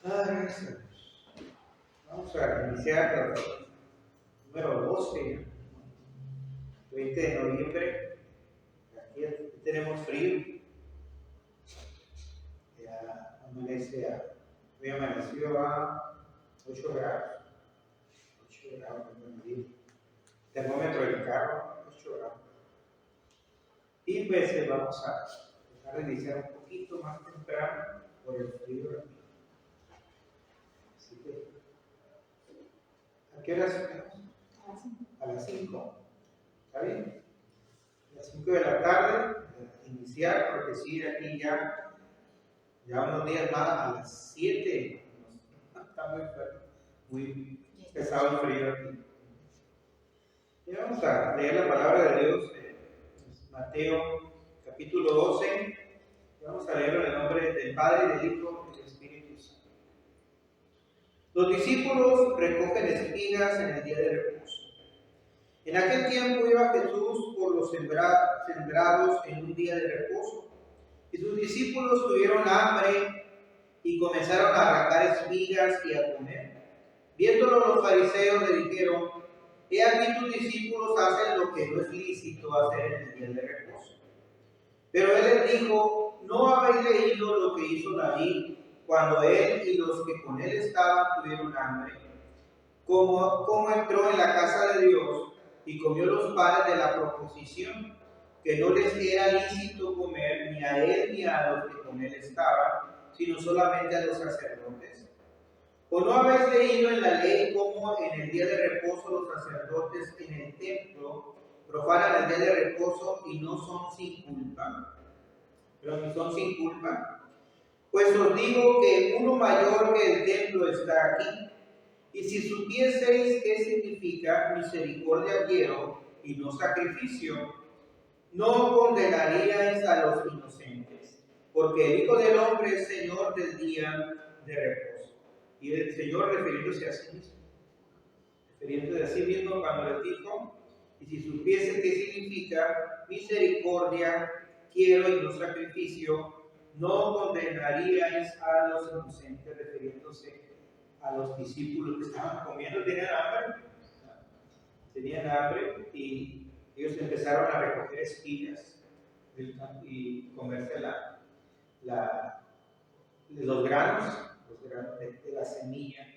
Gracias a Dios. Vamos a iniciar el número 12, 20 de noviembre. Aquí tenemos frío. Ya amanece hoy amaneció a 8 grados. 8 grados en Madrid. Termómetro del carro, 8 grados. Y pues vamos a tratar de iniciar un poquito más temprano por el frío de aquí. Así que, ¿a qué hora estamos? A las 5. ¿Está bien? A las 5 de la tarde, iniciar, porque sí, aquí ya unos días más a las 7. Está muy fuerte, muy pesado el frío aquí. Y vamos a leer la palabra de Dios, Mateo capítulo 12. Y vamos a leerlo en el nombre del Padre, del Hijo y del Espíritu Santo. Los discípulos recogen espigas en el día de reposo. En aquel tiempo iba Jesús por los sembrados en un día de reposo, y sus discípulos tuvieron hambre y comenzaron a arrancar espigas y a comer. Viéndolo los fariseos le dijeron: he aquí tus discípulos hacen lo que no es lícito hacer en el día de reposo. Pero él les dijo: ¿no habéis leído lo que hizo David cuando él y los que con él estaban tuvieron hambre? Cómo entró en la casa de Dios y comió los panes de la proposición, que no les era lícito comer ni a él ni a los que con él estaban, sino solamente a los sacerdotes. ¿O no habéis leído en la ley cómo en el día de reposo los sacerdotes en el templo profanan el día de reposo y no son sin culpa? Pero ni son sin culpa. Pues os digo que uno mayor que el templo está aquí. Y si supieseis qué significa misericordia quiero y no sacrificio, no condenaríais a los inocentes, porque el Hijo del Hombre es Señor del día de reposo. Y el Señor refiriéndose a sí mismo, cuando les dijo: y si supiese qué significa misericordia quiero y no sacrificio, no condenaríais a los inocentes, refiriéndose a los discípulos que estaban comiendo. Tenían hambre y ellos empezaron a recoger espigas y comerse los granos de la semilla.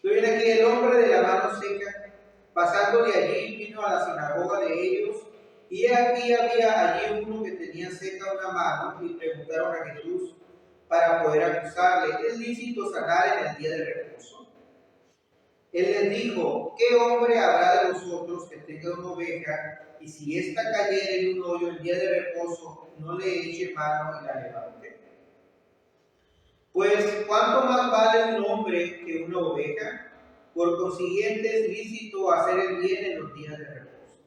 Luego viene aquí: el hombre de la mano seca, pasando de allí, vino a la sinagoga de ellos, y aquí había allí uno que tenía seca una mano, y preguntaron a Jesús para poder acusarle: ¿es lícito sanar en el día de reposo? Él les dijo: ¿qué hombre habrá de vosotros que tenga una oveja, y si ésta cayera en un hoyo el día de reposo, no le eche mano y la levante? Pues, ¿cuánto más vale un hombre que una oveja? Por consiguiente, es lícito hacer el bien en los días de reposo.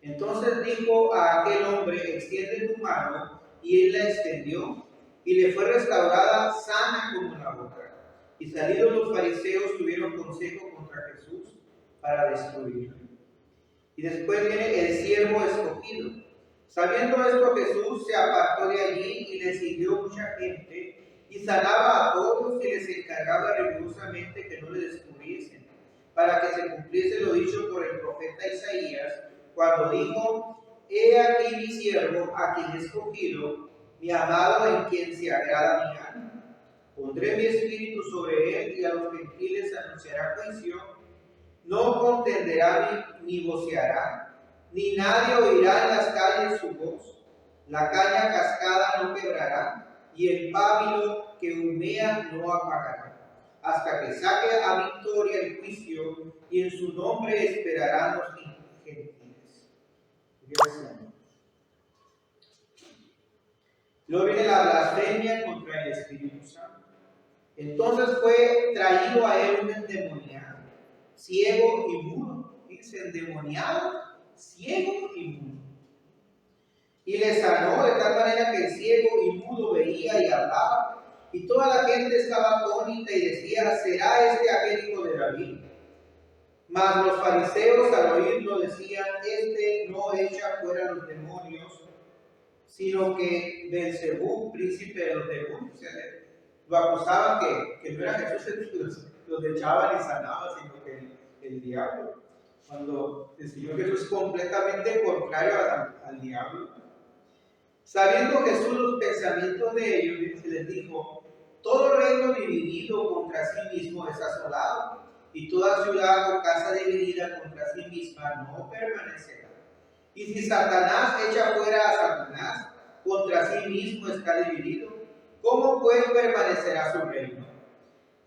Entonces dijo a aquel hombre: extiende tu mano, y él la extendió, y le fue restaurada sana como la otra. Y salidos los fariseos tuvieron consejo contra Jesús para destruirlo. Y después viene el siervo escogido. Sabiendo esto, Jesús se apartó de allí y le siguió mucha gente, y sanaba a todos y les encargaba rigurosamente que no le descubriesen, para que se cumpliese lo dicho por el profeta Isaías, cuando dijo: he aquí mi siervo, a quien he escogido, mi amado, en quien se agrada mi alma. Pondré mi espíritu sobre él, y a los gentiles anunciará juicio. No contenderá ni voceará, ni nadie oirá en las calles su voz. La caña cascada no quebrará, y el pábilo que humea no apagará, hasta que saque a victoria el juicio, y en su nombre esperarán los gentiles. Gracias. Luego viene la blasfemia contra el Espíritu Santo. Entonces fue traído a él un endemoniado, ciego y mudo. Dice: endemoniado, ciego y mudo. Y le sanó de tal manera que el ciego y mudo veía y hablaba. Y toda la gente estaba atónita y decía: ¿será este aquel hijo de David? Mas los fariseos, al oírlo, decían: este no echa fuera los demonios, sino que Beelzebub, príncipe de los demonios, lo acusaban que no era Jesús el que los echaban y sanaba, sino que el diablo. Cuando el Señor Jesús es completamente contrario al diablo. Sabiendo Jesús los pensamientos de ellos, les dijo: todo reino dividido contra sí mismo es asolado, y toda ciudad o casa dividida contra sí misma no permanecerá. Y si Satanás echa fuera a Satanás, contra sí mismo está dividido, ¿cómo pues permanecerá su reino?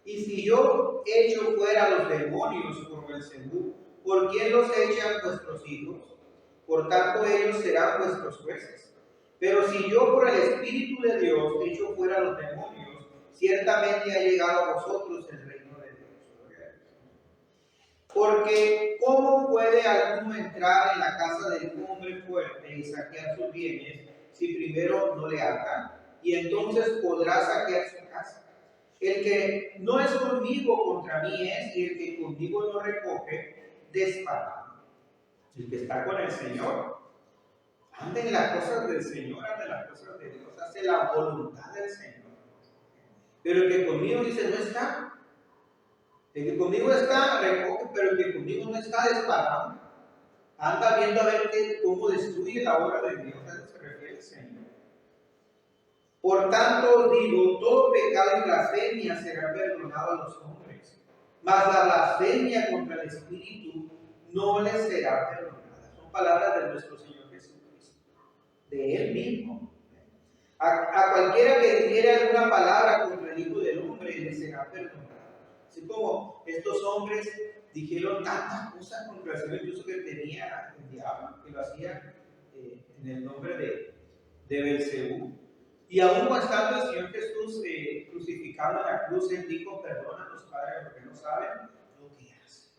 Y si yo echo fuera a los demonios por Beelzebú, ¿por quién los echan vuestros hijos? Por tanto ellos serán vuestros jueces. Pero si yo por el Espíritu de Dios echo fuera a los demonios, ciertamente ha llegado a vosotros el reino de Dios. Porque ¿cómo puede alguno entrar en la casa del hombre fuerte y saquear sus bienes si primero no le atan? Y entonces podrá saquear su casa. El que no es conmigo contra mí es, y el que conmigo no recoge, desparrama. El que está con el Señor, anda en las cosas del Señor, anda en las cosas de Dios, hace la voluntad del Señor. Pero el que conmigo dice no está. El que conmigo está, recoge, pero el que conmigo no está, desparrama. Anda viendo a ver cómo destruye la obra de Dios, a eso se refiere el Señor. Por tanto os digo, todo pecado y blasfemia será perdonado a los hombres, mas la blasfemia contra el Espíritu no les será perdonada. Son palabras de nuestro Señor Jesucristo, de Él mismo. A cualquiera que dijere alguna palabra contra el Hijo del Hombre le será perdonada. Así como estos hombres dijeron tantas cosas contra el Señor, incluso que tenía el diablo, que lo hacía en el nombre de Beelzebú. Y aún estando el Señor Jesús crucificado en la cruz, Él dijo: perdónanos, Padre, porque no saben lo que hacen.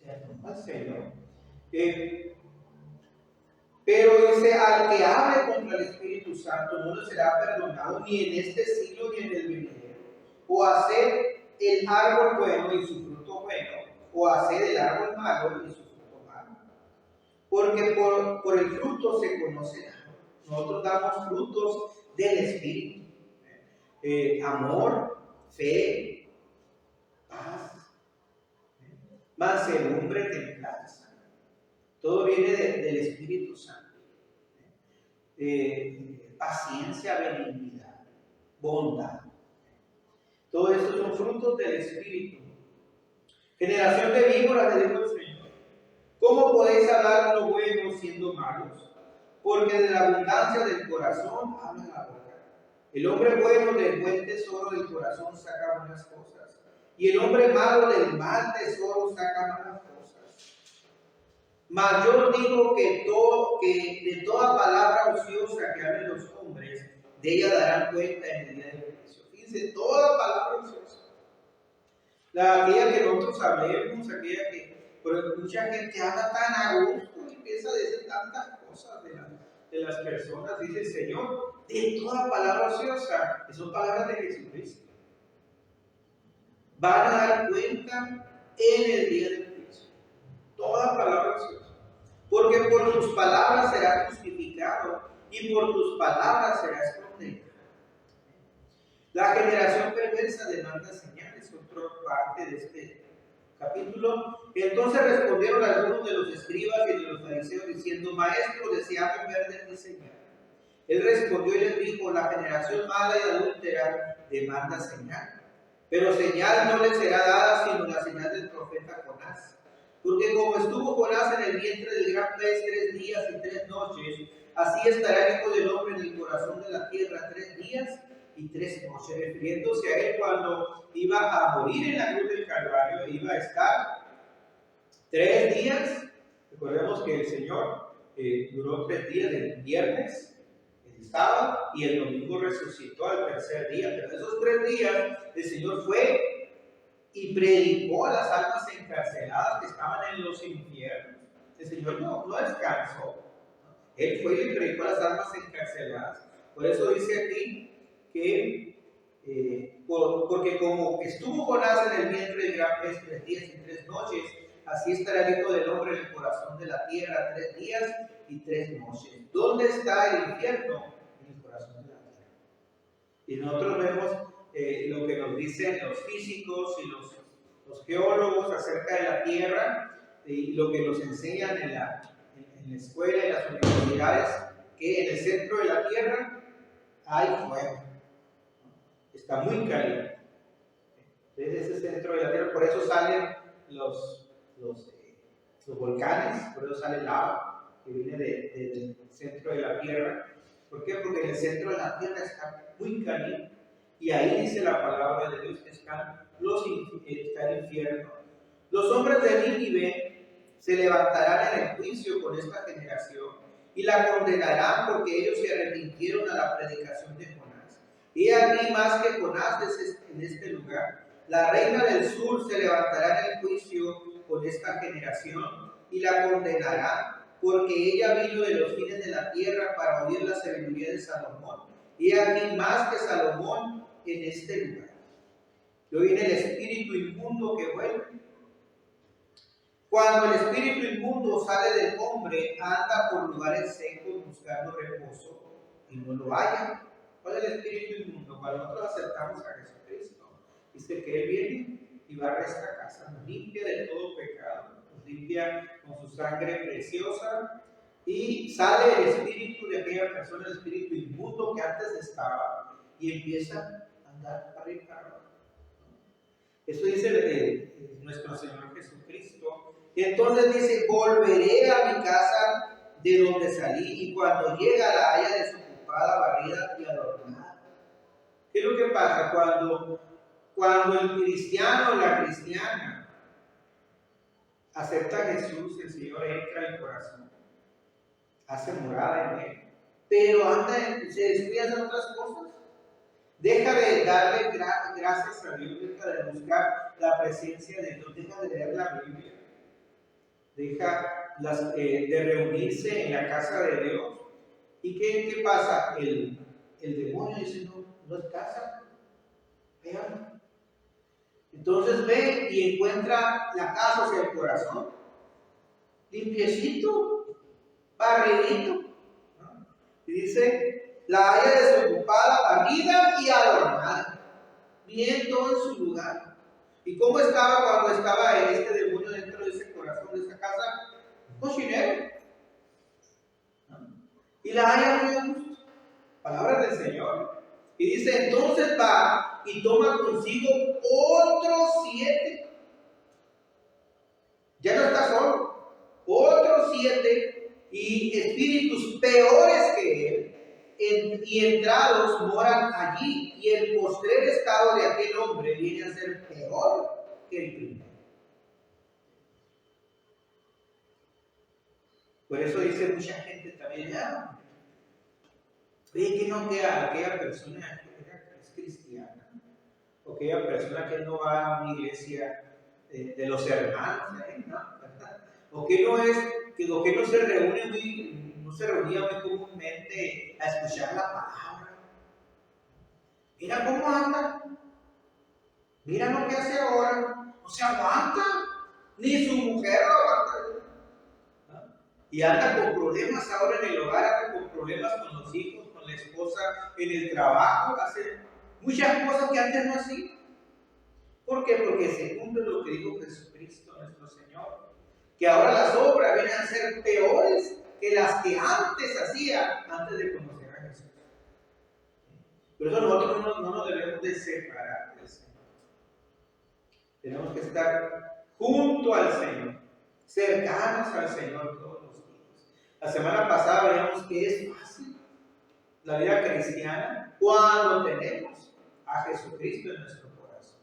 Perdón al Señor. Pero dice: al que hable contra el Espíritu Santo no le será perdonado ni en este siglo ni en el venidero. O hacer el árbol bueno y su fruto bueno, o hacer el árbol malo y su fruto malo. Porque por el fruto se conoce el árbol. Nosotros damos frutos del Espíritu. Amor, fe, paz, mansedumbre, templanza. Todo viene del Espíritu Santo. Paciencia, benignidad, bondad. Todo esto son frutos del Espíritu. Generación de víboras, le dijo el Señor: ¿cómo podéis hablar lo bueno siendo malos? Porque de la abundancia del corazón habla la boca. El hombre bueno del buen tesoro del corazón saca buenas cosas, y el hombre malo del mal tesoro saca malas cosas. Mas yo os digo que de toda palabra ociosa que hablen los hombres, de ella darán cuenta en el día del juicio. Fíjense, toda palabra ociosa. Aquella que nosotros hablemos, aquella que, porque mucha gente habla tan a gusto y empieza a decir tantas cosas de las personas. Dice el Señor: de toda palabra ociosa, que son palabras de Jesucristo, van a dar cuenta en el día del juicio. Toda palabra ociosa. Porque por tus palabras serás justificado y por tus palabras serás condenado. La generación perversa demanda señales, otra parte de este capítulo. Entonces respondieron algunos de los escribas y de los fariseos diciendo: Maestro, deseamos ver de ti señal. Él respondió y les dijo: la generación mala y adúltera demanda señal, pero señal no le será dada sino la señal del profeta Jonás. Porque como estuvo Jonás en el vientre del gran pez 3 días y 3 noches, así estará el Hijo del Hombre en el corazón de la tierra 3 días y 3 noches, refiriéndose a él cuando iba a morir en la cruz del Calvario. Iba a estar 3 días. Recordemos que el Señor duró 3 días, el viernes, el sábado y el domingo resucitó al tercer día. Pero esos 3 días el Señor fue y predicó a las almas encarceladas que estaban en los infiernos. El Señor no descansó. Él fue y predicó a las almas encarceladas. Por eso dice aquí que porque como estuvo Jonás en el vientre del gran pez 3 días y 3 noches, así estará el Hijo del Hombre en el corazón de la tierra 3 días y 3 noches. ¿Dónde está el infierno? En el corazón de la tierra. Y nosotros vemos lo que nos dicen los físicos y los geólogos acerca de la Tierra y lo que nos enseñan en la escuela, en las universidades, que en el centro de la Tierra hay fuego. Está muy caliente. Entonces, ese centro de la Tierra, por eso salen los volcanes, por eso sale lava que viene del centro de la Tierra. ¿Por qué? Porque en el centro de la Tierra está muy caliente. Y ahí dice la palabra de Dios que está el infierno. Los hombres de Nínive se levantarán en el juicio con esta generación y la condenarán porque ellos se arrepintieron a la predicación de Jonás. Y aquí más que Jonás en este lugar. La reina del sur se levantará en el juicio con esta generación y la condenará porque ella vino de los fines de la tierra para oír la sabiduría de Salomón. Y aquí más que Salomón en este lugar. Luego viene el espíritu inmundo que vuelve. Cuando el espíritu inmundo sale del hombre, anda por lugares secos buscando reposo y no lo halla. ¿Cuál es el espíritu inmundo? Cuando nosotros aceptamos a Jesucristo, dice que Él viene y barre esta casa, nos limpia de todo pecado, nos limpia con su sangre preciosa y sale el espíritu de aquella persona, el espíritu inmundo que antes estaba y empieza a andar para arriba. Eso dice nuestro Señor Jesucristo. Y entonces dice, volveré a mi casa de donde salí y cuando llega la haya desocupada, barrida y adornada. ¿Qué es lo que pasa? Cuando el cristiano o la cristiana acepta a Jesús, el Señor entra en el corazón, hace morada en él, pero se descuida de otras cosas. Deja de darle gracias a Dios, deja de buscar la presencia de Dios, deja de leer la Biblia, deja de reunirse en la casa de Dios. ¿Y qué pasa? El demonio dice, no es casa, véanlo. Entonces ve y encuentra la casa, o sea, el corazón, limpiecito, barridito, ¿no? Y dice, la haya desocupada, barrida y adornada, bien todo en su lugar. ¿Y cómo estaba cuando estaba este demonio dentro de ese corazón, de esa casa? Cochinero. ¿No? Y la haya muy a gusto. Palabras del Señor. Y dice, entonces va y toma consigo otros 7. Ya no está solo. Otros 7 y espíritus peores que él, y entrados moran allí. Y el postrer estado de aquel hombre viene a ser peor que el primero. Por eso dice mucha gente también, ve que no queda aquella persona que es cristiana, o aquella persona que no va a una iglesia de los hermanos, ¿no? O que no se reunía muy comúnmente a escuchar la palabra. Mira cómo anda, mira lo que hace ahora, no se aguanta, ni su mujer lo aguanta. ¿No? Y anda con problemas ahora en el hogar, anda con problemas con los hijos, con la esposa, en el trabajo, hace muchas cosas que antes no hacía. ¿Por qué? Porque se cumple lo que dijo Jesucristo, nuestro Señor, que ahora las obras vienen a ser peores que las que antes hacía, antes de conocer a Jesús. Por eso nosotros no nos debemos de separar del Señor. Tenemos que estar junto al Señor, cercanos al Señor todos los días. La semana pasada veíamos que es fácil la vida cristiana cuando tenemos a Jesucristo en nuestro corazón.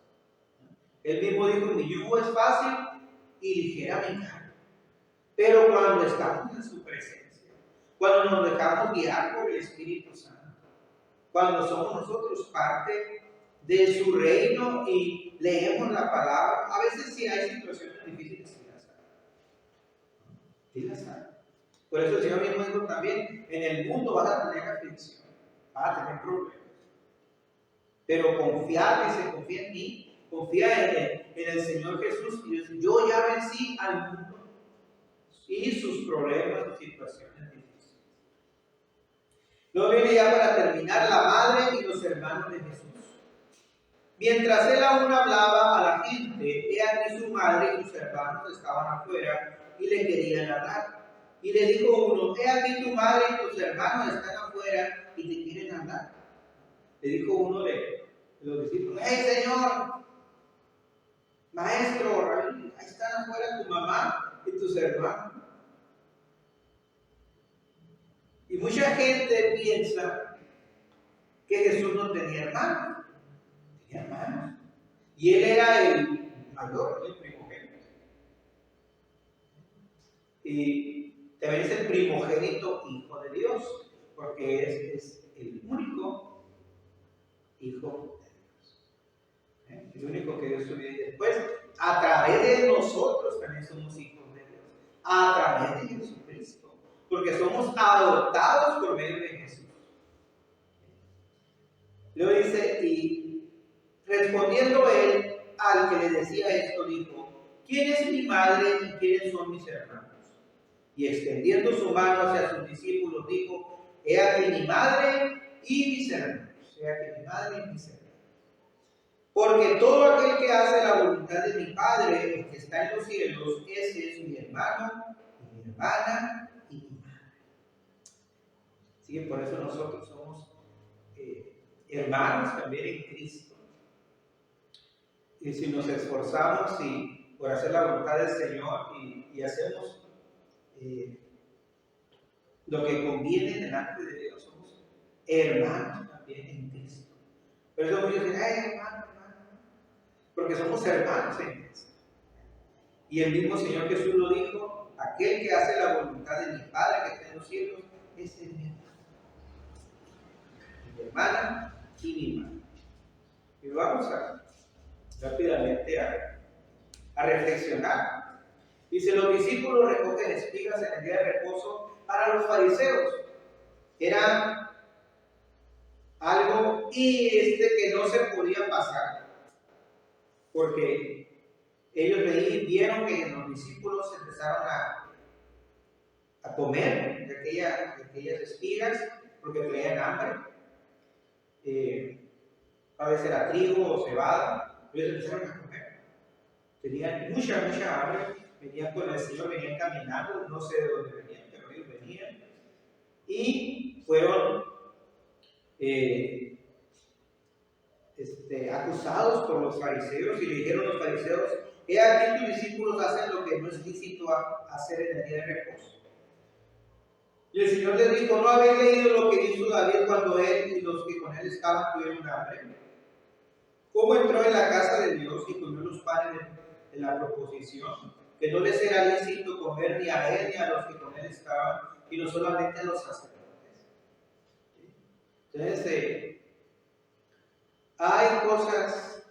Él mismo dijo, mi yugo es fácil y ligera mi carga. Pero cuando estamos en su presencia, cuando nos dejamos guiar por el Espíritu Santo, cuando somos nosotros parte de su reino y leemos la palabra, a veces sí hay situaciones difíciles, sí las hay. Por eso el Señor mismo dijo también, en el mundo vas a tener aflicción, vas a tener problemas. Pero confía en mí, confía en el Señor Jesús, y yo ya vencí al mundo y sus problemas y situaciones difíciles. Luego viene ya para terminar la madre y los hermanos de Jesús. Mientras él aún hablaba a la gente, he aquí su madre y sus hermanos estaban afuera y le querían hablar. Y le dijo uno, he aquí tu madre y tus hermanos están afuera y te quieren hablar. Le dijo uno de los discípulos, hey Señor, maestro, ahí están afuera tu mamá y tus hermanos. Y mucha gente piensa que Jesús no tenía hermanos. Tenía hermanos. Y él era el mayor, el primogénito. Y también es el primogénito hijo de Dios, porque es el único hijo de Dios. El único que Dios tuvo. Y después, a través de nosotros también somos hijos de Dios. A través de Jesucristo. Porque somos adoptados por medio de Jesús. Luego dice, y respondiendo él al que le decía esto, dijo, ¿quién es mi madre y quiénes son mis hermanos? Y extendiendo su mano hacia sus discípulos, dijo, he aquí mi madre y mis hermanos. He aquí mi madre y mis hermanos. Porque todo aquel que hace la voluntad de mi Padre, el que está en los cielos, ese es mi hermano, y mi hermana y mi madre. ¿Sí? Por eso nosotros somos hermanos también en Cristo. Y si nos esforzamos por hacer la voluntad del Señor y hacemos lo que conviene delante de Dios, somos hermanos también en Cristo. Por eso muchos dicen, ay hermano, porque somos hermanos en Cristo. Y el mismo Señor Jesús lo dijo, aquel que hace la voluntad de mi Padre que está en los cielos, ese es mi hermano. Mi hermana y mi madre. Y vamos rápidamente a reflexionar. Dice, los discípulos recogen espigas en el día de reposo. Para los fariseos era algo que no se podía pasar, porque ellos vieron que los discípulos empezaron a comer de aquellas espigas porque tenían hambre. A veces era trigo o cebada, ellos empezaron a comer. Tenían mucha hambre, venían con el Señor, venían caminando, no sé de dónde venían, pero ellos venían. Y fueron acusados por los fariseos y le dijeron los fariseos, he aquí tus discípulos hacen lo que no es lícito hacer en el día de reposo. Y el Señor les dijo, ¿no habéis leído lo que hizo David cuando él y los que con él estaban tuvieron hambre? ¿Cómo entró en la casa de Dios y comió los panes de la proposición? Que no les era lícito comer ni a él ni a los que con él estaban, y no solamente a los sacerdotes. Entonces, hay cosas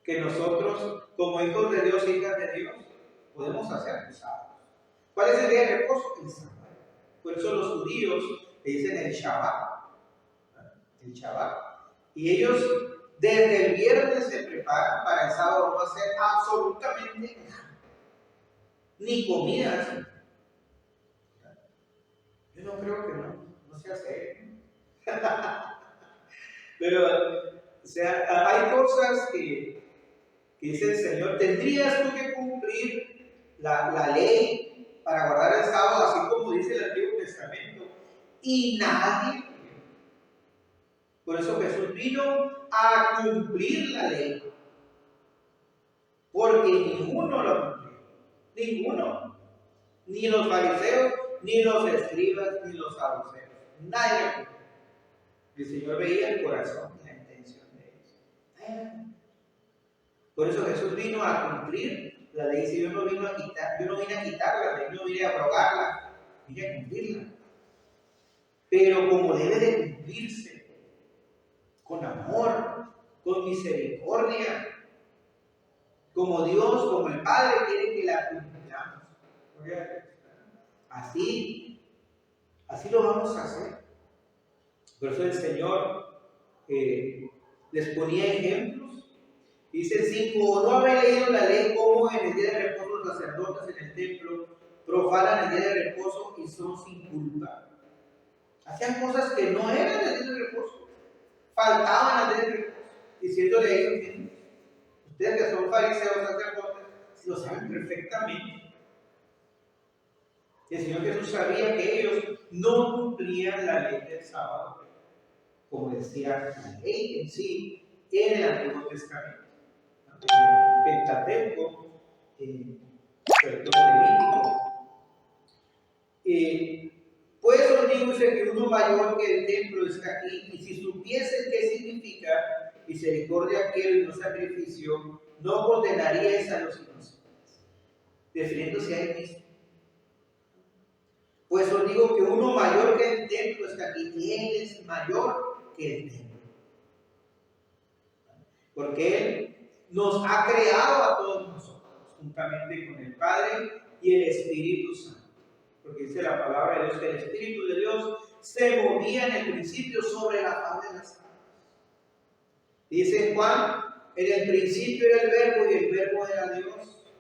que nosotros, como hijos de Dios, hijas de Dios, podemos hacer los sábados. ¿Cuál es el día de reposo? El sábado. Por eso los judíos le dicen el Shabbat. El Shabbat. Y ellos desde el viernes se preparan para el sábado no hacer absolutamente nada. Ni comida. Yo no creo que no se hace. Pero, o sea, hay cosas que dice el Señor, tendrías tú que cumplir la ley para guardar el sábado, así como dice el Antiguo Testamento, y nadie. Por eso Jesús vino a cumplir la ley, porque ninguno lo cumplió, ninguno, ni los fariseos, ni los escribas, ni los saduceos, nadie lo cumplió. El Señor veía el corazón y la intención de ellos. Por eso Jesús vino a cumplir la ley. Si yo no vine a quitar la ley, no vine a abrogarla, vine a cumplirla. Pero como debe de cumplirse, con amor, con misericordia, como Dios, como el Padre quiere que la cumplamos. Así lo vamos a hacer. Por eso el Señor les ponía ejemplos. Dice 5, ¿no habéis leído la ley como en el día de reposo los sacerdotes en el templo profanan el día de reposo y son sin culpa? Hacían cosas que no eran el día de reposo, faltaban al día de reposo. Y diciéndole a ellos, miren, ustedes que son fariseos, sacerdotes, lo saben perfectamente. El Señor Jesús sabía que ellos no cumplían la ley del sábado, como decía la ley en sí, en el Antiguo Testamento. En el Pentateuco, Levítico. Pues os digo que uno mayor que el templo está aquí, y si supiesen qué significa misericordia quiero y no sacrificio, no condenaríais a los inocentes, refiriéndose a él mismo. Pues os digo que uno mayor que el templo está aquí, y él es mayor que el templo. Porque él nos ha creado a todos nosotros, juntamente con el Padre y el Espíritu Santo. Porque dice la palabra de Dios que el Espíritu de Dios se movía en el principio sobre la faz de las aguas. Dice Juan, en el principio era el Verbo y el Verbo era Dios.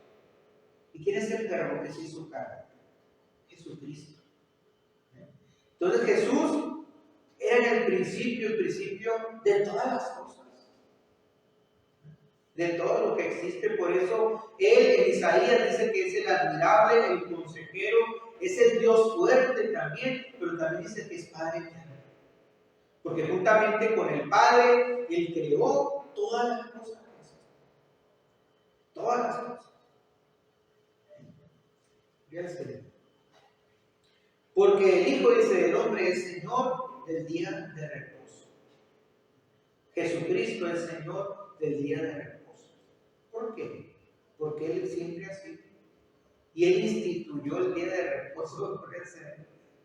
¿Y quién es el Verbo que se hizo carne? Jesucristo. Entonces Jesús era en el principio de todas las cosas, de todo lo que existe. Por eso él en Isaías dice que es el admirable, el consejero, es el Dios fuerte también, pero también dice que es Padre eterno. Porque juntamente con el Padre, él creó todas las cosas. Todas las cosas. Gracias. Porque el Hijo, dice, del hombre es Señor del día de reposo. Jesucristo es Señor del día de reposo. ¿Por qué? Porque Él siempre ha sido. Y Él instituyó el día de reposo,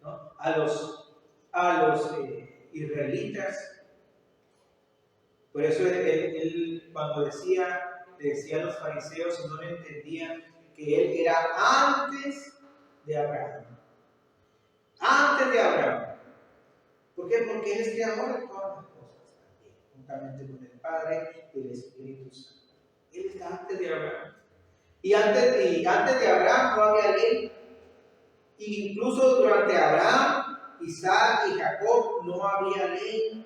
¿no? a los israelitas. Por eso él cuando decía a los fariseos, y no le entendían, que Él era antes de Abraham. Antes de Abraham. ¿Por qué? Porque Él es creador de todas las cosas también, juntamente con el Padre y el Espíritu Santo. Él está antes de Abraham. Y antes de Abraham no había ley. Y incluso durante Abraham, Isaac y Jacob no había ley.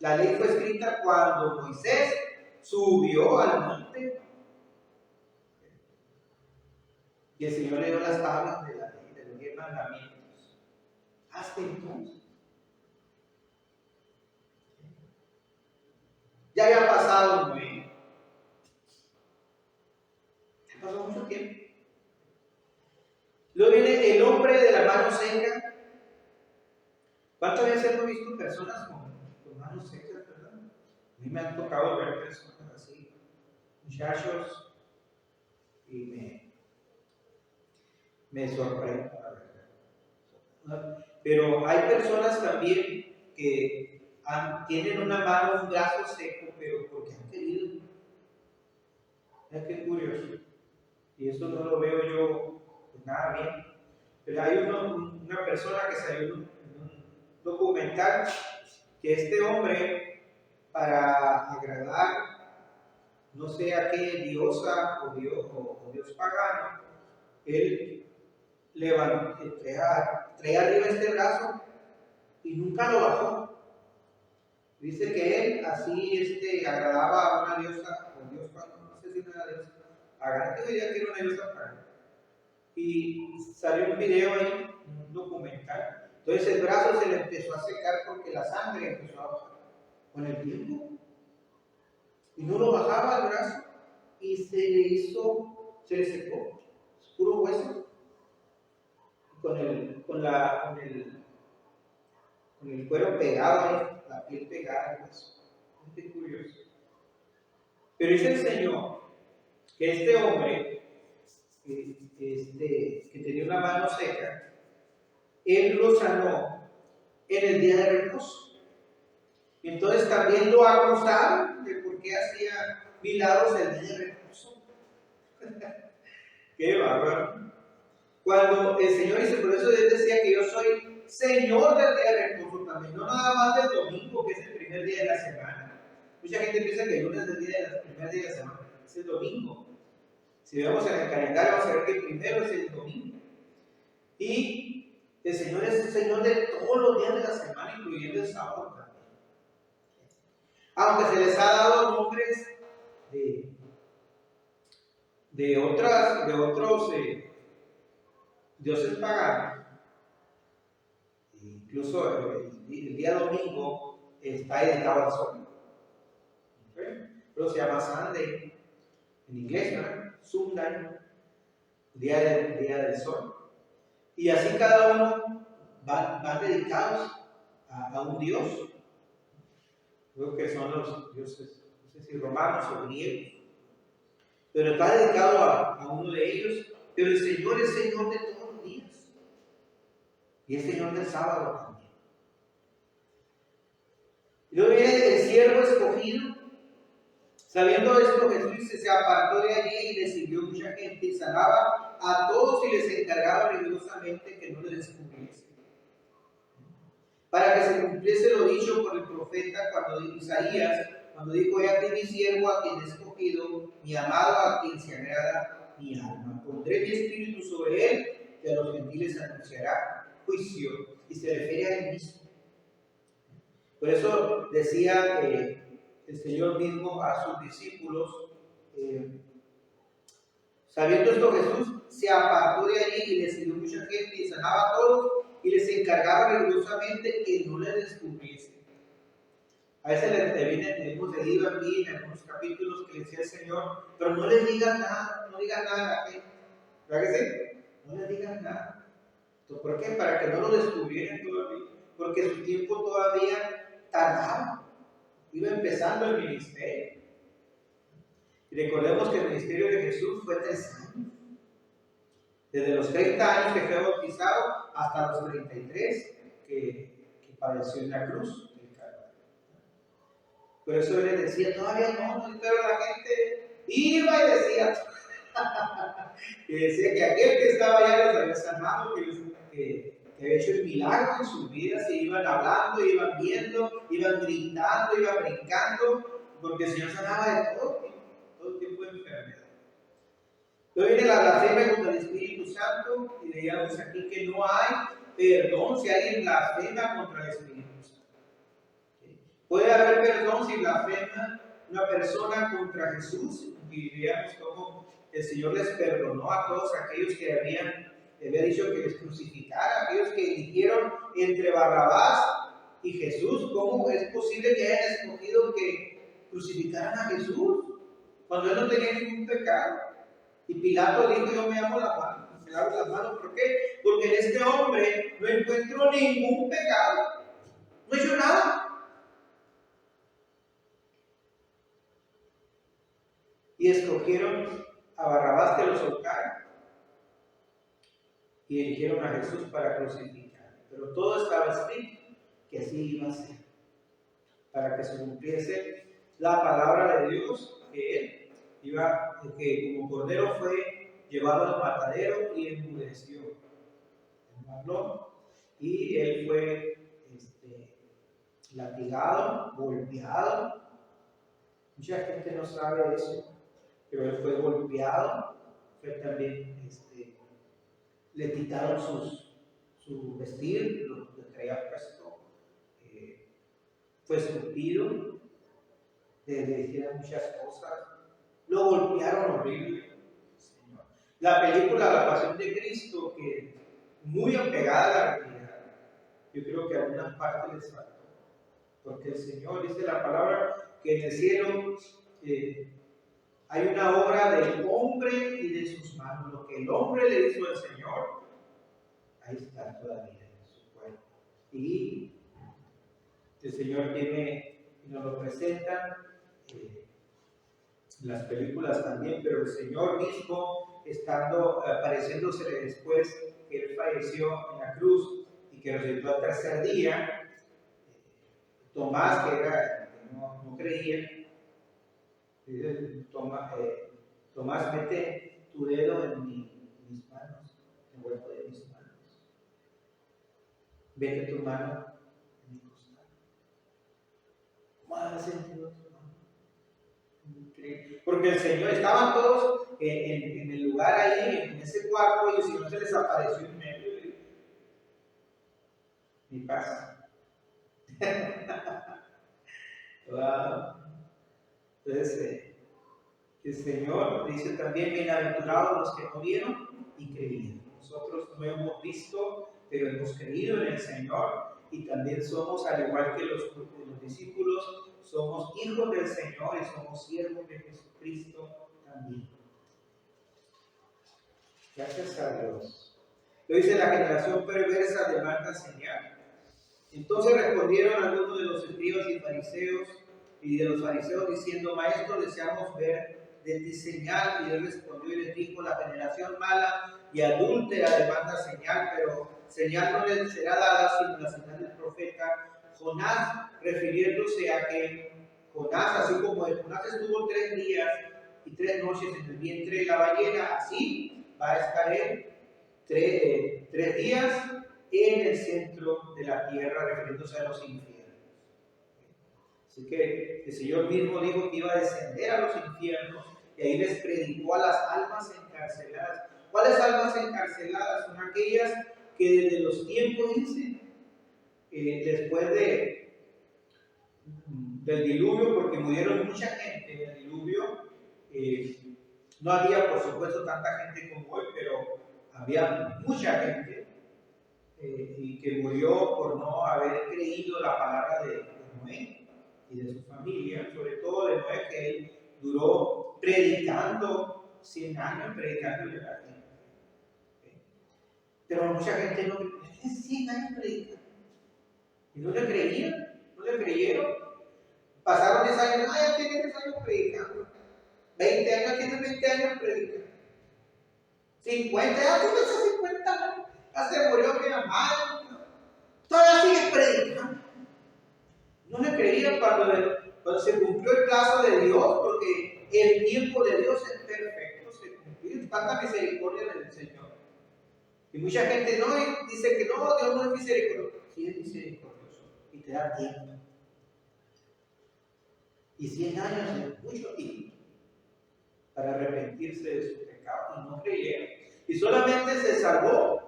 La ley fue escrita cuando Moisés subió al monte. Y el Señor le dio las tablas de la ley, de los 10 mandamientos. Hasta entonces. Ya había pasado Noé. Ya pasó mucho tiempo. Luego viene el hombre de la mano seca. ¿Cuántas veces hemos visto personas con manos secas, verdad? A mí me han tocado ver personas así, muchachos, y me sorprende, la verdad. Pero hay personas también que tienen una mano, un brazo seco, pero porque han querido. Es que curioso. Y eso no lo veo yo pues, nada bien. Pero hay una persona que salió en un documental que este hombre, para agradar no sé a qué diosa o dios pagano, él traía arriba este brazo y nunca lo bajó. Dice que él así agradaba a una diosa o dios pagano, no sé si era una diosa pagana, que diría que era una diosa pagana. Y salió un video ahí, un documental. Entonces el brazo se le empezó a secar porque la sangre empezó a bajar con el tiempo. Y no lo bajaba el brazo y se le secó. Es puro hueso. Con el cuero pegado ahí, la piel pegada al hueso. Es curioso. Pero dice el Señor que este hombre que tenía una mano seca, Él lo sanó en el día de reposo. Y entonces también lo acusaron de por qué hacía milagros el día de reposo. Qué bárbaro. Cuando el Señor dice, por eso Él decía que yo soy Señor del día de reposo también, no nada más del domingo, que es el primer día de la semana. Mucha gente piensa que el lunes es el primer día de la semana, es el domingo. Si vemos en el calendario, vamos a ver que el primero es el domingo. Y el Señor es el Señor de todos los días de la semana, incluyendo el sábado también. Aunque se les ha dado nombres de otros dioses paganos. Incluso el día domingo está dedicado al sol. ¿Okay? Pero se llama Sunday en inglés, ¿no? Sunday, día del sol. Y así cada uno van dedicados a un dios. Creo que son los dioses, no sé si romanos o griegos. Pero está dedicado a uno de ellos. Pero el Señor es Señor de todos los días. Y es Señor del sábado también. Y luego viene el siervo escogido. Sabiendo esto, Jesús se apartó de allí y le siguió mucha gente y sanaba a todos y les encargaba rigurosamente que no les descubriese. Para que se cumpliese lo dicho por el profeta Isaías, cuando dijo: he aquí mi siervo a quien he escogido, mi amado a quien se agrada mi alma. Pondré mi espíritu sobre él y a los gentiles anunciará juicio. Y se refiere a él mismo. Por eso decía el Señor mismo a sus discípulos, sabiendo esto, Jesús se apartó de allí y le siguió mucha gente y sanaba a todos y les encargaba rigurosamente que no les descubriesen. A veces hemos leído aquí en algunos capítulos que decía el Señor: pero no les digan nada, no digan nada a la gente. ¿Verdad que sí? No les digan nada. ¿Por qué? Para que no lo descubrieran todavía. Porque su tiempo todavía tardaba. Iba empezando el ministerio. Y recordemos que el ministerio de Jesús fue 3 años. Desde los 30 años que fue bautizado hasta los 33 que padeció en la cruz. Por eso él decía: todavía no, pero la gente iba y decía que decía que aquel que estaba allá los había sanado, que había hecho el milagro en sus vidas, y iban hablando, iban viendo, iban gritando, iban brincando, porque el Señor sanaba de todo tipo de enfermedad. Luego viene la blasfemia contra el Espíritu Santo, y leíamos aquí que no hay perdón si alguien blasfema contra el Espíritu Santo. Puede haber perdón si blasfema una persona contra Jesús, y veamos cómo el Señor les perdonó a todos aquellos que había dicho que les crucificara, aquellos que eligieron entre Barrabás y Jesús. ¿Cómo es posible que hayan escogido que crucificaran a Jesús cuando él no tenía ningún pecado? Y Pilato dijo: yo me lavo las manos. ¿Por qué? Porque en este hombre no encuentro ningún pecado, no he hecho nada. Y escogieron a Barrabás que lo soltara y eligieron a Jesús para crucificar. Pero todo estaba escrito que así iba a ser, para que se cumpliese la palabra de Dios, que él que como cordero fue llevado al matadero y enmudeció el mablón, y él fue latigado, golpeado. Mucha gente no sabe eso, pero él fue golpeado, fue también, le quitaron su vestir, lo que traía puesto, fue escupido, le decían muchas cosas, lo golpearon horrible. Señor. La película La Pasión de Cristo, que muy apegada a la realidad, yo creo que a algunas partes les faltó, porque el Señor dice la palabra que en el cielo hay una obra del hombre y de sus manos. Lo que el hombre le hizo al Señor, ahí está todavía en su cuerpo. Y el Señor nos lo presenta en las películas también, pero el Señor mismo, apareciéndose después que él falleció en la cruz y que resucitó al tercer día, Tomás, que no creía, dice: Tomás, mete tu dedo en mis manos, en el hueco de mis manos. Mete tu mano en mi costado. ¿Cómo has sentido tu mano? Increíble. Porque el Señor, estaban todos en el lugar ahí, en ese cuarto, y el Señor se les apareció en medio de mi paz. Wow. Entonces, el Señor dice también: bienaventurados los que no vieron y creyeron. Nosotros no hemos visto, pero hemos creído en el Señor, y también somos, al igual que los discípulos, somos hijos del Señor y somos siervos de Jesucristo también. Gracias a Dios. Lo dice: la generación perversa demanda señal. Entonces respondieron algunos de los escribas y fariseos, y de los fariseos, diciendo: Maestro, deseamos ver de ti señal. Y él respondió y les dijo: la generación mala y adúltera demanda señal, pero señal no les será dada sino la señal del profeta Jonás, refiriéndose a que Jonás, así como Jonás estuvo 3 días y 3 noches en el vientre de la ballena, así va a estar él 3 días en el centro de la tierra, refiriéndose a los infiernos. Así que el Señor mismo dijo que iba a descender a los infiernos, y ahí les predicó a las almas encarceladas. ¿Cuáles almas encarceladas? Son aquellas que desde los tiempos, dice, después del diluvio, porque murieron mucha gente en el diluvio, no había por supuesto tanta gente como hoy, pero había mucha gente, y que murió por no haber creído la palabra de Noé y de su familia, sobre todo de Noé, que él duró predicando 100 años, predicándole a la gente. Pero mucha gente no creía. 100 años predicando. Y no le creían, no le creyeron. Pasaron 10 años, ya tiene 10 años predicando. 20 años, tiene 20 años predicando. 50, ya tuve esos 50 años. Ya se murió mi mamá. Todavía sigue predicando. No le creían cuando se cumplió el plazo de Dios, porque el tiempo de Dios es perfecto, se cumplió. Tanta misericordia del Señor. Y mucha gente no dice que no, Dios no es misericordioso. Sí es misericordioso y te da tiempo. Y 100 años es mucho tiempo para arrepentirse de su pecado, y no creyeron. Y solamente se salvó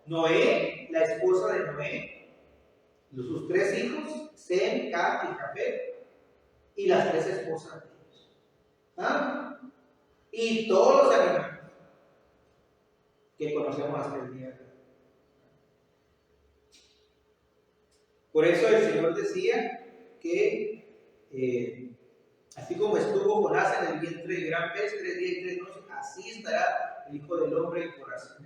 Noé, la esposa de Noé, sus 3 hijos, Sem, Cam y Jafet, y las 3 esposas de ellos. ¿Ah? Y todos los animales que conocemos hasta el día de hoy. Por eso el Señor decía que así como estuvo Jonás en el vientre del gran pez 3 días y 3 noches, así estará el Hijo del Hombre en el corazón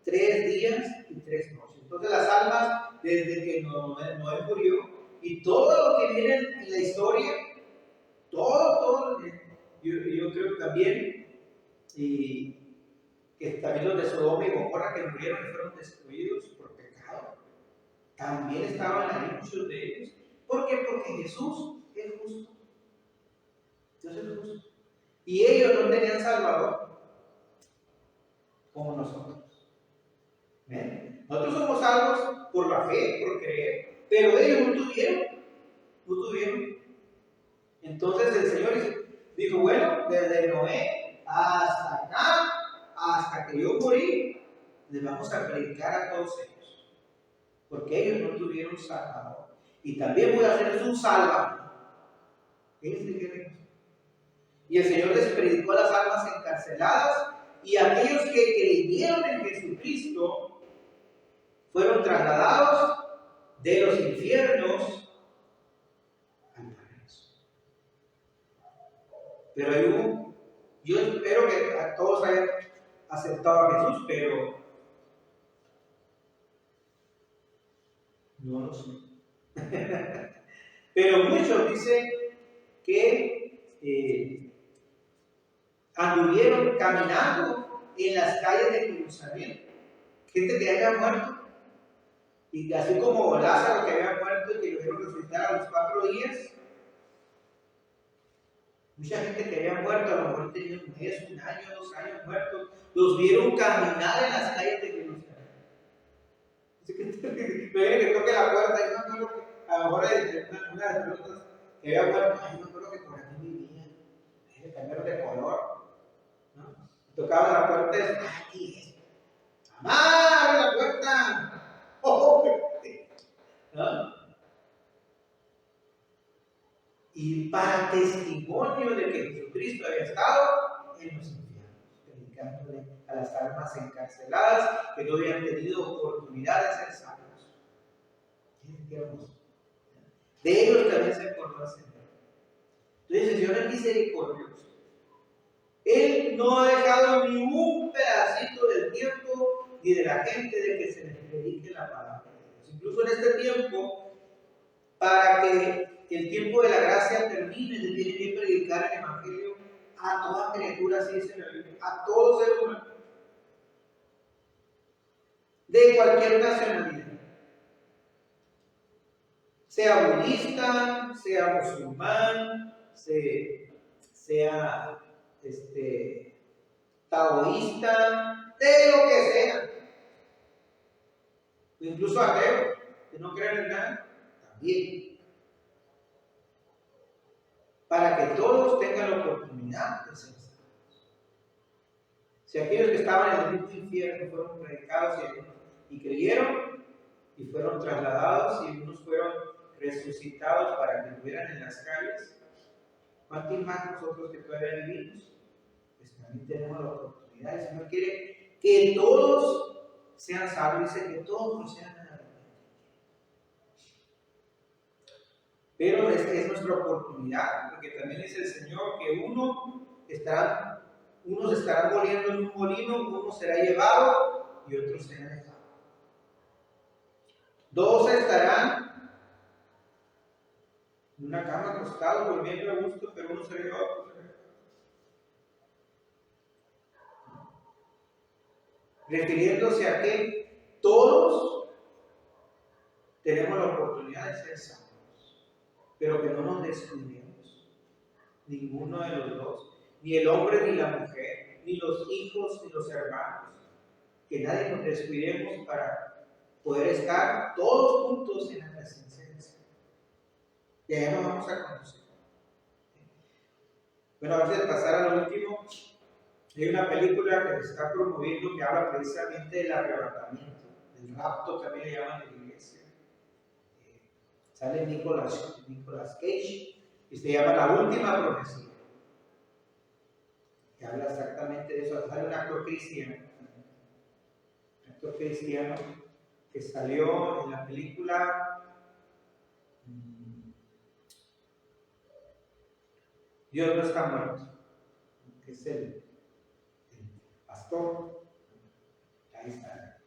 3 días y 3 noches. Entonces las almas, desde que Noé murió, y todo lo que viene en la historia, todo, yo creo que también, y que también los de Sodoma y Gomorra, que murieron y fueron destruidos por pecado, también estaban ahí muchos de ellos. ¿Por qué? Porque Jesús es justo. Dios es justo. Y ellos no tenían Salvador como nosotros. ¿Ven? Nosotros somos salvos por la fe, por creer, pero ellos no tuvieron. Entonces el Señor dijo: bueno, desde Noé hasta acá, hasta que yo morí, les vamos a predicar a todos ellos, porque ellos no tuvieron Salvador. Y también voy a hacer su Salvador. Y el Señor les predicó a las almas encarceladas, y aquellos que creyeron en Jesucristo fueron trasladados de los infiernos al paraíso. Pero yo espero que a todos hayan aceptado a Jesús, pero no lo sé. Pero muchos dicen que anduvieron caminando en las calles de Jerusalén, gente que había muerto, y así como Lázaro, que había muerto y que lo vieron resucitar a los 4 días, mucha gente que había muerto, a lo mejor tenía 1 mes, 1 año, 2 años muertos, los vieron caminar en las calles de Jerusalén. Así que que toque la puerta, y no me acuerdo que a lo mejor una de las personas que había muerto, ay, no me acuerdo que por aquí vivía, le cambiaron de color, ¿no? Tocaba la puerta y decía: aquí es. ¡Mamá, abre la puerta! ¡Oh! ¿No? y para testimonio de que Jesucristo había estado en los infiernos, predicándole a las almas encarceladas que no habían tenido oportunidad de ser salvos. Qué hermoso. De ellos también se acordó el Señor. Entonces el Señor es misericordioso. Él no ha dejado ni un pedacito del tiempo ni de la gente de que se les predique la palabra de Dios. Incluso en este tiempo, para que el tiempo de la gracia termine, se tiene que predicar el Evangelio a toda criatura, así dice la Biblia, a todo ser humano, de cualquier nacionalidad, sea budista, sea musulmán, sea taoísta, de lo que sea, incluso ateos, que no creen en nada, también, para que todos tengan la oportunidad de ser salvos. Si aquellos que estaban en el mismo infierno fueron predicados y creyeron y fueron trasladados y unos fueron resucitados para que estuvieran en las calles, ¿cuántos más nosotros que todavía vivimos? Pues también tenemos la oportunidad. El Señor quiere que todos sean salvos, dice que todos procedan a la vida. Pero esta es nuestra oportunidad, porque también dice el Señor que unos estarán moliendo en un molino, uno será llevado y otro será dejado. Dos estarán en una cama acostados, durmiendo a gusto, pero uno será llevado, otro será dejado. Refiriéndose a que todos tenemos la oportunidad de ser salvos, pero que no nos descuidemos, ninguno de los dos, ni el hombre ni la mujer, ni los hijos ni los hermanos, que nadie nos descuidemos para poder estar todos juntos en la presencia del Señor. Y allá nos vamos a conocer. Bueno, antes de pasar a lo último, hay una película que se está promoviendo que habla precisamente del arrebatamiento, del rapto también le llaman en la iglesia. Sale Nicolas Cage y se llama La Última Profecía. Que habla exactamente de eso. Sale un actor cristiano que salió en la película Dios no está muerto, que es el pastor. Ahí está.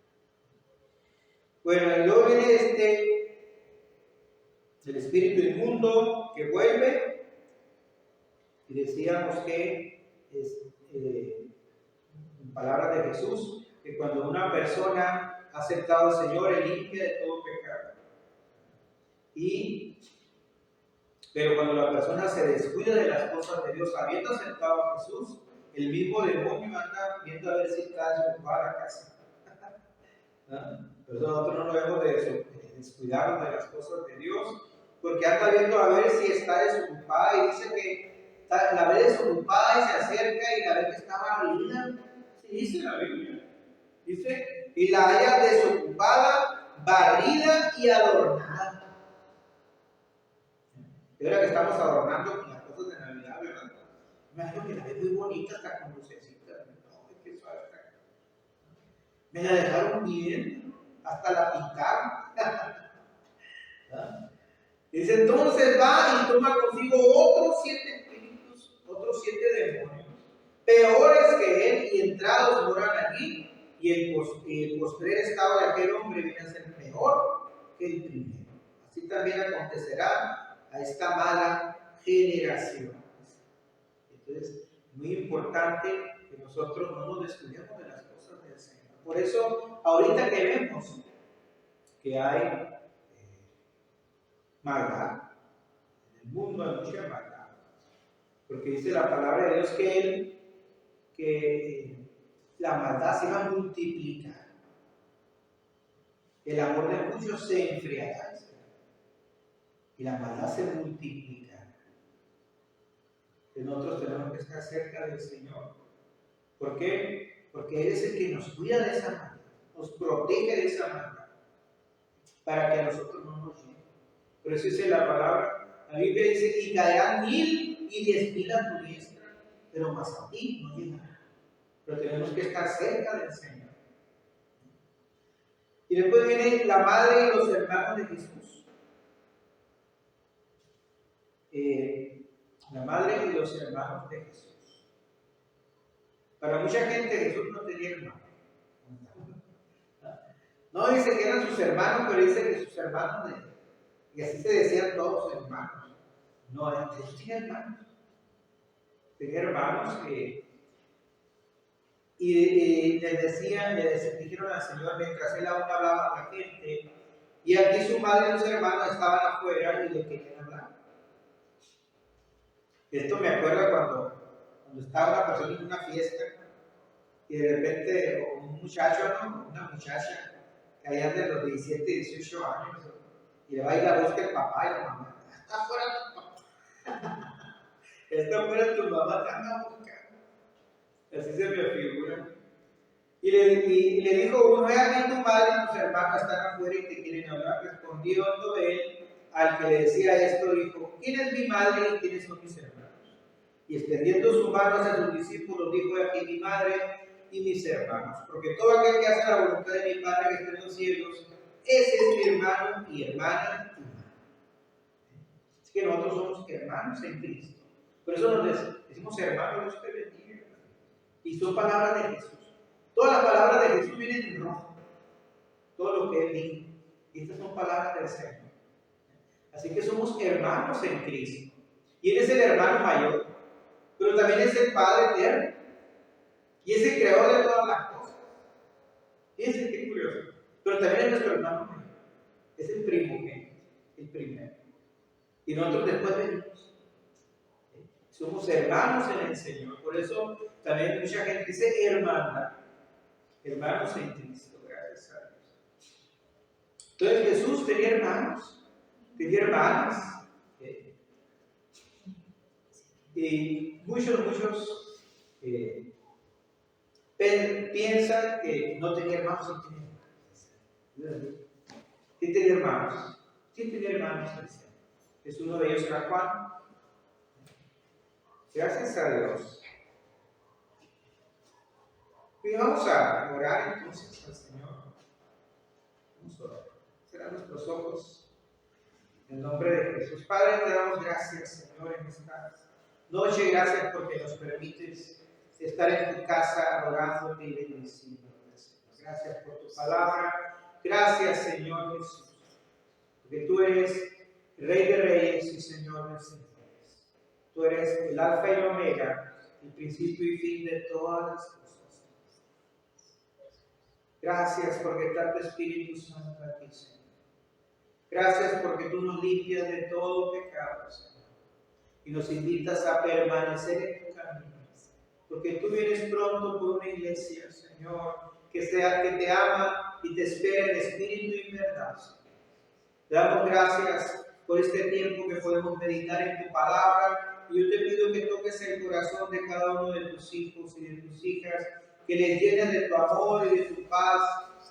Bueno, luego viene el espíritu inmundo que vuelve, y decíamos que es en palabras de Jesús, que cuando una persona ha aceptado al Señor, Él limpia de todo pecado. Pero cuando la persona se descuida de las cosas de Dios, habiendo aceptado a Jesús, el mismo demonio anda viendo a ver si está desocupada la casa. Pero nosotros no debemos de descuidarnos de las cosas de Dios, porque anda viendo a ver si está desocupada y dice que la ve desocupada y se acerca y la ve que está barrida. Sí, dice la Biblia. Dice, y la haya desocupada, barrida y adornada. Y ahora que estamos adornando con las cosas de Navidad, ¿verdad? Me imagino que la ve muy bonita, hasta con lucecitas. No, qué suave está. Me la dejaron bien, hasta la pintaron. Dice, entonces va y toma consigo otros 7 espíritus, otros 7 demonios, peores que él, y entrados moran allí, y el postrer estado de aquel hombre viene a ser peor que el primero. Así también acontecerá a esta mala generación. Entonces, muy importante que nosotros no nos descuidemos de las cosas del Señor. Por eso, ahorita que vemos que hay maldad, en el mundo hay mucha maldad, porque dice la palabra de Dios que la maldad se va a multiplicar, el amor de muchos se enfriará y la maldad se multiplicará. Nosotros tenemos que estar cerca del Señor. ¿Por qué? Porque Él es el que nos cuida de esa maldad, nos protege de esa maldad, para que a nosotros no nos llegue. Por eso dice la palabra La Biblia dice, y caerán 1010 a tu diestra, pero más a ti no llegará. Pero tenemos que estar cerca del Señor. Y después viene la madre y los hermanos de Jesús. La madre y los hermanos de Jesús. Para mucha gente Jesús no tenía hermanos. No dice que eran sus hermanos, pero dice que sus hermanos de... Y así se decían todos hermanos. No, Jesús tenía hermanos. Tenía hermanos y le dijeron al Señor mientras él aún hablaba a la gente, y aquí su madre y los hermanos estaban afuera y le querían hablar. Esto me acuerda cuando estaba una persona en una fiesta y de repente un muchacho, ¿no? Una muchacha que allá de los 17, 18 años, y le va a ir a buscar el papá y la mamá. Está afuera tu papá. Está afuera tu mamá, te anda buscando. Así se me figura. Y le dijo uno, ve aquí tu madre y tus hermanos están afuera y te quieren hablar. Respondió él al que le decía esto, dijo, ¿quién es mi madre y quiénes son mis hermanos? Y extendiendo sus manos a sus discípulos, dijo, aquí mi madre y mis hermanos. Porque todo aquel que hace la voluntad de mi Padre que está en los cielos, ese es mi hermano y hermana y madre. Así que nosotros somos hermanos en Cristo. Por eso nos decimos hermanos, Dios te bendiga. Y son palabras de Jesús. Todas las palabras de Jesús vienen en rojo. Todo lo que Él dijo. Y estas son palabras del Señor. Así que somos hermanos en Cristo. Y Él es el hermano mayor. Pero también es el Padre eterno. Y es el creador de todas las cosas. Fíjense qué curioso. Pero también es nuestro hermano mayor. Es el primogénito. El primero. Y nosotros después venimos. Somos hermanos en el Señor. Por eso también mucha gente dice hermandad. Hermanos en Cristo, gracias a Dios. Entonces Jesús tenía hermanos, tenía hermanas. Y muchos piensan que no tenía hermanos, sí tenía hermanos. Sí tenía hermanos. Sí tenía hermanos. Es uno de ellos era Juan. Gracias a Dios. Y vamos a orar entonces al Señor. Vamos a orar. Cerrar nuestros ojos. En el nombre de Jesús. Padre, te damos gracias, Señor, en esta noche. Gracias porque nos permites estar en tu casa adorándote y bendiciéndote. Gracias por tu palabra. Gracias, Señor Jesús. Porque tú eres Rey de Reyes y Señor de Señores. Tú eres el Alfa y el Omega, el principio y fin de todas las cosas. Gracias porque está tu Espíritu Santo aquí, Señor. Gracias porque tú nos limpias de todo pecado, Señor. Y nos invitas a permanecer en tu camino. Porque tú vienes pronto por una iglesia, Señor, que te ama y te espera en espíritu y en verdad, Señor. Te damos gracias por este tiempo que podemos meditar en tu palabra. Y yo te pido que toques el corazón de cada uno de tus hijos y de tus hijas, que les llenes de tu amor y de tu paz,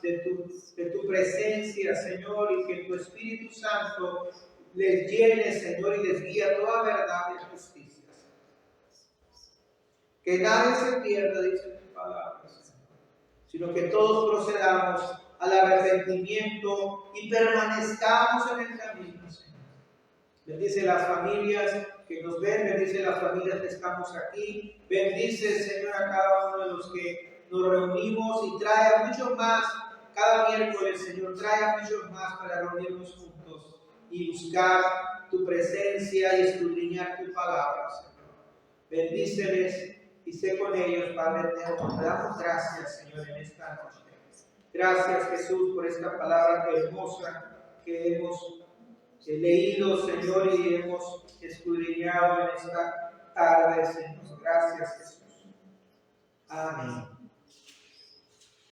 de tu presencia, Señor, y que tu Espíritu Santo les llene, Señor, y les guíe a toda verdad y justicia. Que nadie se pierda, dice tu palabra, Señor, sino que todos procedamos al arrepentimiento y permanezcamos en el camino, Señor. Bendice las familias que nos ven, bendice las familias que estamos aquí, bendice, Señor, a cada uno de los que nos reunimos y trae a muchos más cada miércoles, Señor, trae a muchos más para reunirnos juntos y buscar tu presencia y escudriñar tu palabra, Señor. Bendíceles y sé con ellos, Padre eterno. Te damos gracias, Señor, en esta noche. Gracias, Jesús, por esta palabra hermosa que hemos leído, Señor, y hemos escudriñado en esta tarde, Señor. Gracias, Jesús. Amén.